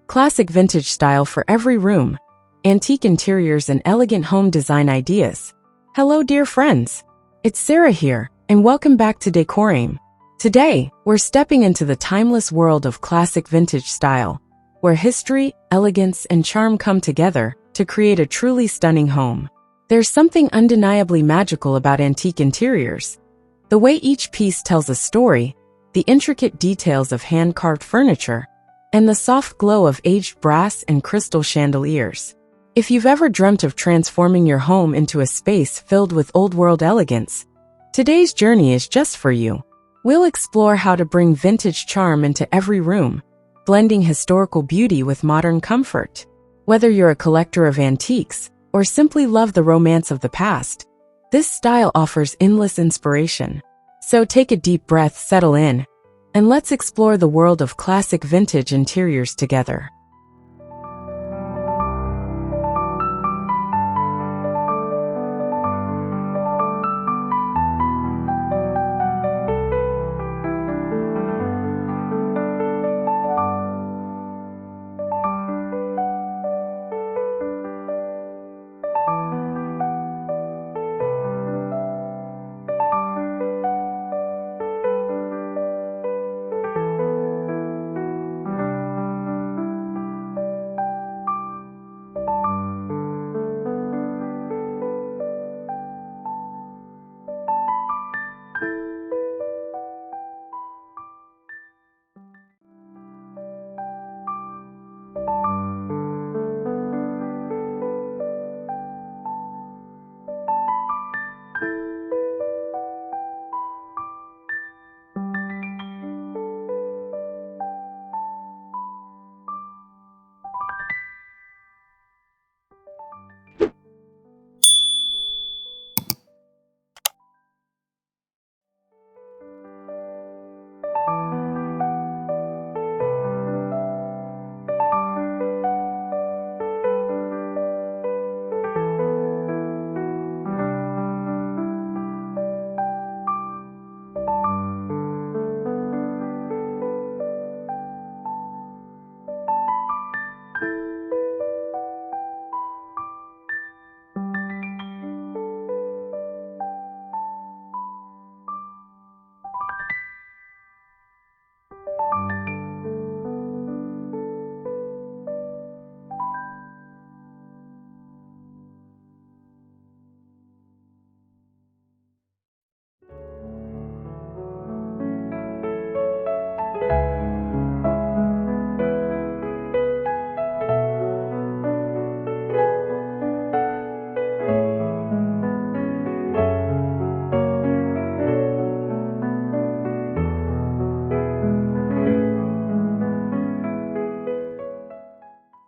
Classic vintage style for every room. Antique interiors and elegant home design ideas. Hello dear friends. It's Sarah here, and welcome back to Decorame. Today, we're stepping into the timeless world of classic vintage style, where history, elegance, and charm come together to create a truly stunning home. There's something undeniably magical about antique interiors. The way each piece tells a story, the intricate details of hand-carved furniture, and the soft glow of aged brass and crystal chandeliers. If you've ever dreamt of transforming your home into a space filled with old-world elegance, today's journey is just for you. We'll explore how to bring vintage charm into every room, blending historical beauty with modern comfort. Whether you're a collector of antiques or simply love the romance of the past, this style offers endless inspiration. So take a deep breath, settle in, and let's explore the world of classic vintage interiors together.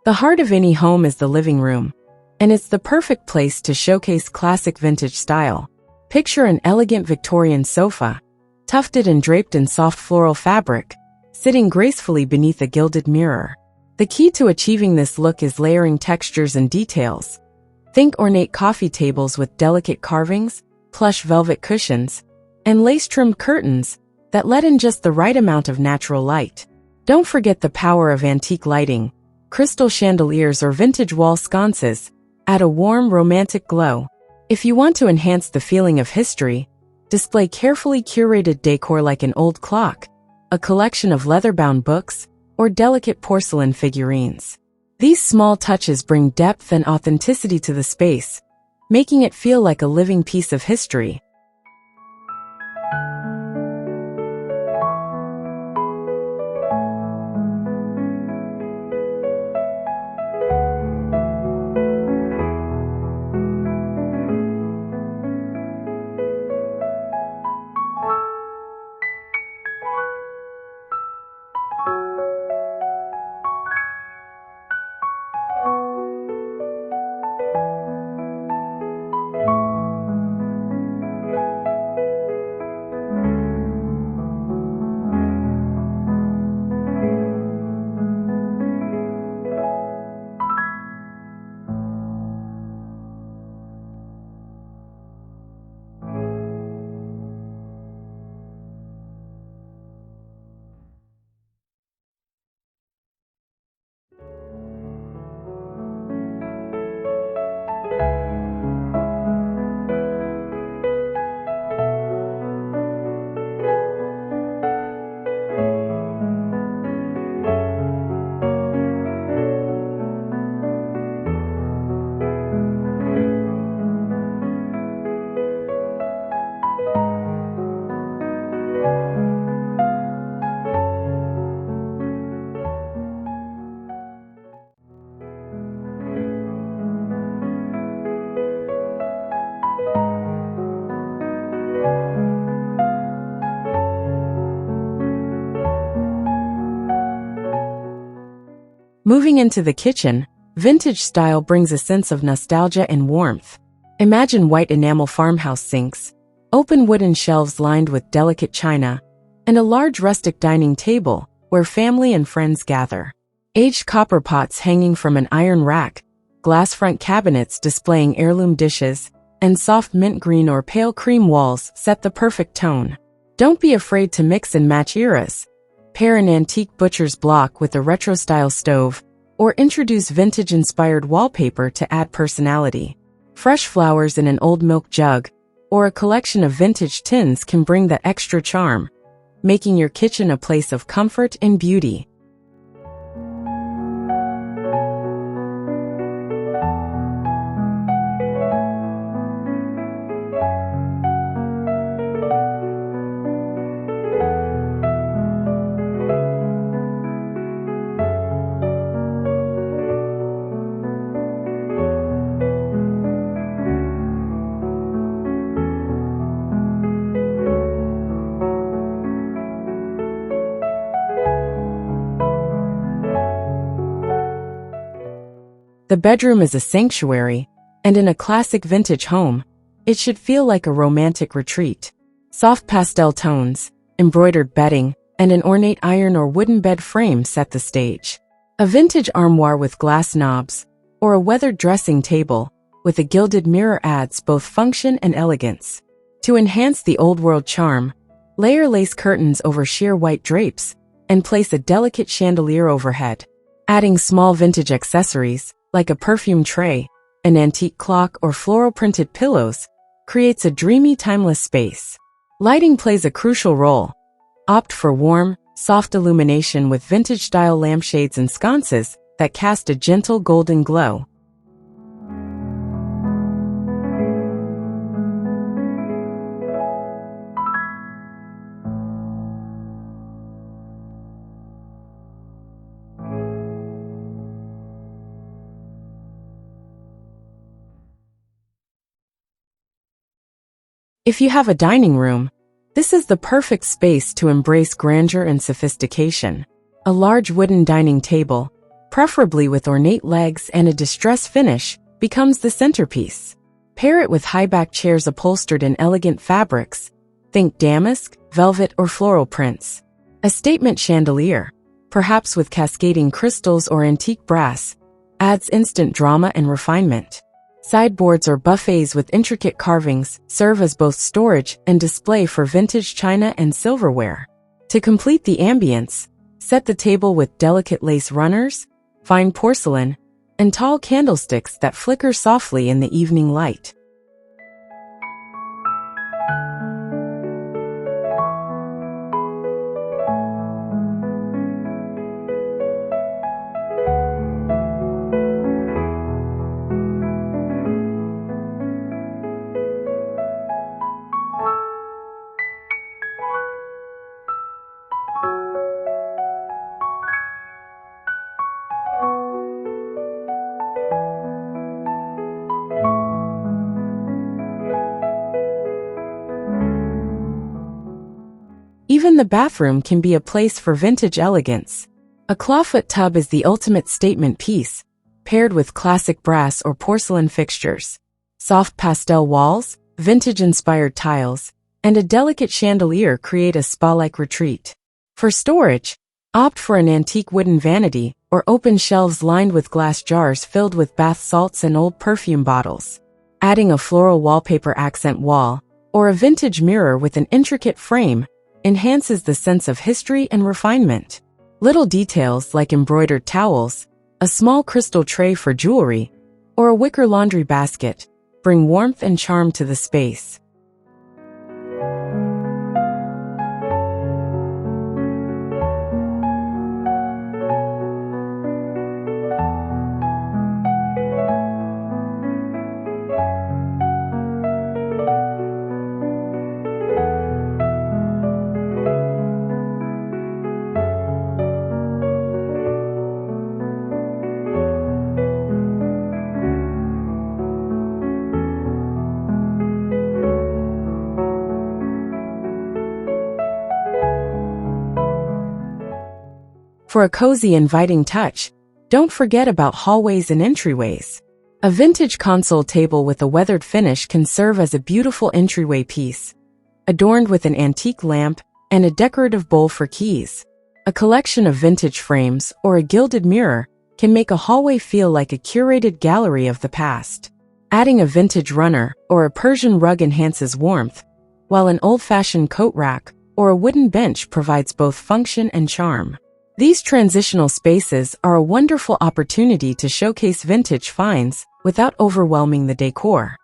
The heart of any home is the living room, and it's the perfect place to showcase classic vintage style. Picture an elegant Victorian sofa, tufted and draped in soft floral fabric, sitting gracefully beneath a gilded mirror. The key to achieving this look is layering textures and details. Think ornate coffee tables with delicate carvings, plush velvet cushions, and lace-trimmed curtains that let in just the right amount of natural light. Don't forget the power of antique lighting. Crystal chandeliers or vintage wall sconces add a warm, romantic glow. If you want to enhance the feeling of history, display carefully curated decor like an old clock, a collection of leather-bound books, or delicate porcelain figurines. These small touches bring depth and authenticity to the space, making it feel like a living piece of history. Moving into the kitchen, vintage style brings a sense of nostalgia and warmth. Imagine white enamel farmhouse sinks, open wooden shelves lined with delicate china, and a large rustic dining table where family and friends gather. Aged copper pots hanging from an iron rack, glass front cabinets displaying heirloom dishes, and soft mint green or pale cream walls set the perfect tone. Don't be afraid to mix and match eras. Pair an antique butcher's block with a retro-style stove, or introduce vintage-inspired wallpaper to add personality. Fresh flowers in an old milk jug, or a collection of vintage tins can bring that extra charm, making your kitchen a place of comfort and beauty. The bedroom is a sanctuary, and in a classic vintage home, it should feel like a romantic retreat. Soft pastel tones, embroidered bedding, and an ornate iron or wooden bed frame set the stage. A vintage armoire with glass knobs, or a weathered dressing table with a gilded mirror adds both function and elegance. To enhance the old-world charm, layer lace curtains over sheer white drapes and place a delicate chandelier overhead. Adding small vintage accessories, like a perfume tray, an antique clock, or floral-printed pillows, creates a dreamy, timeless space. Lighting plays a crucial role. Opt for warm, soft illumination with vintage-style lampshades and sconces that cast a gentle golden glow. If you have a dining room, this is the perfect space to embrace grandeur and sophistication. A large wooden dining table, preferably with ornate legs and a distressed finish, becomes the centerpiece. Pair it with high-back chairs upholstered in elegant fabrics. Think damask, velvet, or floral prints. A statement chandelier, perhaps with cascading crystals or antique brass, adds instant drama and refinement. Sideboards or buffets with intricate carvings serve as both storage and display for vintage china and silverware. To complete the ambience, set the table with delicate lace runners, fine porcelain, and tall candlesticks that flicker softly in the evening light. Even the bathroom can be a place for vintage elegance. A clawfoot tub is the ultimate statement piece, paired with classic brass or porcelain fixtures. Soft pastel walls, vintage-inspired tiles, and a delicate chandelier create a spa-like retreat. For storage, opt for an antique wooden vanity or open shelves lined with glass jars filled with bath salts and old perfume bottles. Adding a floral wallpaper accent wall or a vintage mirror with an intricate frame enhances the sense of history and refinement. Little details like embroidered towels, a small crystal tray for jewelry, or a wicker laundry basket bring warmth and charm to the space. For a cozy, inviting touch, Don't forget about hallways and entryways. A vintage console table with a weathered finish can serve as a beautiful entryway piece, adorned with an antique lamp and a decorative bowl for keys. A collection of vintage frames or a gilded mirror can make a hallway feel like a curated gallery of the past. Adding a vintage runner or a Persian rug enhances warmth, while an old-fashioned coat rack or a wooden bench provides both function and charm. These transitional spaces are a wonderful opportunity to showcase vintage finds without overwhelming the decor.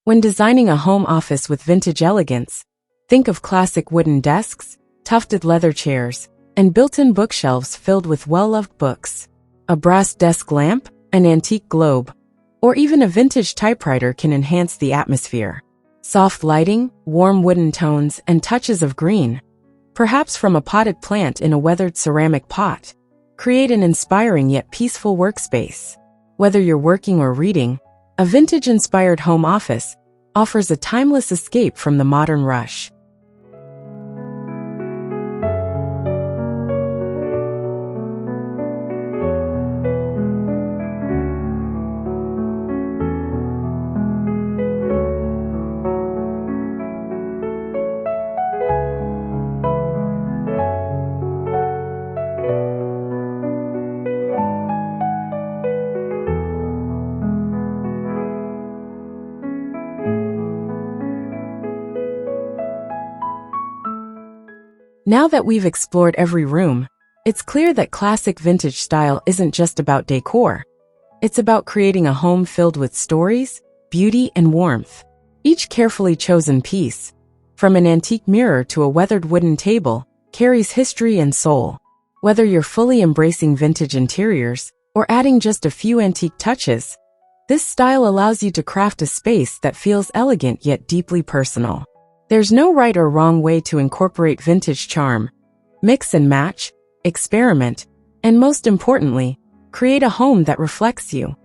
When designing a home office with vintage elegance, think of classic wooden desks, tufted leather chairs, and built-in bookshelves filled with well-loved books. A brass desk lamp, an antique globe, or even a vintage typewriter can enhance the atmosphere. Soft lighting, warm wooden tones, and touches of green, perhaps from a potted plant in a weathered ceramic pot, create an inspiring yet peaceful workspace. Whether you're working or reading, a vintage-inspired home office offers a timeless escape from the modern rush. Now that we've explored every room, it's clear that classic vintage style isn't just about decor. It's about creating a home filled with stories, beauty, and warmth. Each carefully chosen piece, from an antique mirror to a weathered wooden table, carries history and soul. Whether you're fully embracing vintage interiors or adding just a few antique touches, this style allows you to craft a space that feels elegant yet deeply personal. There's no right or wrong way to incorporate vintage charm. Mix and match, experiment, and most importantly, create a home that reflects you.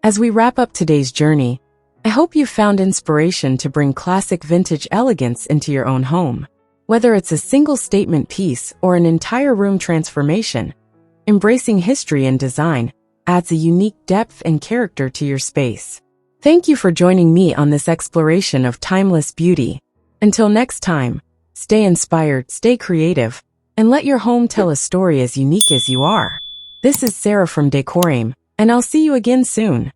As we wrap up today's journey, I hope you found inspiration to bring classic vintage elegance into your own home. Whether it's a single statement piece or an entire room transformation, embracing history and design adds a unique depth and character to your space. Thank you for joining me on this exploration of timeless beauty. Until next time, stay inspired, stay creative, and let your home tell a story as unique as you are. This is Sarah from Decorame, and I'll see you again soon.